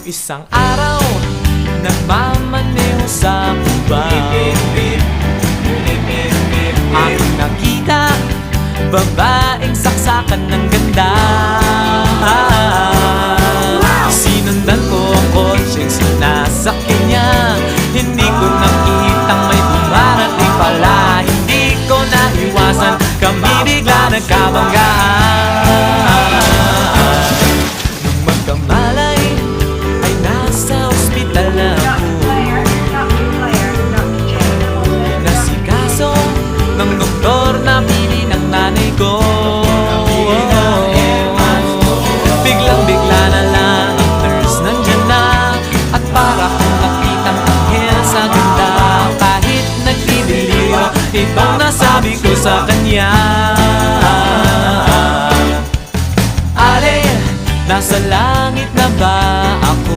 Isang araw, nagmamaneho sa Cubao, aking nakita, babaeng saksakan ng ganda. Sinundan ko ang kotse, sinasakyan niya. Hindi ko nakitang may dumarating pala. Hindi ko naiwasan, kami bigla nagkabanggaan. Nung magkamalay, ay nasa ospital na ako. Nasikaso ng doktor na pili ng nanay ko. Biglang-bigla na lang ang nurse nandyan na, at para kong nakitang anghel sa ganda. Kahit nagdidiliyo, itong nasabi ko sa kanya.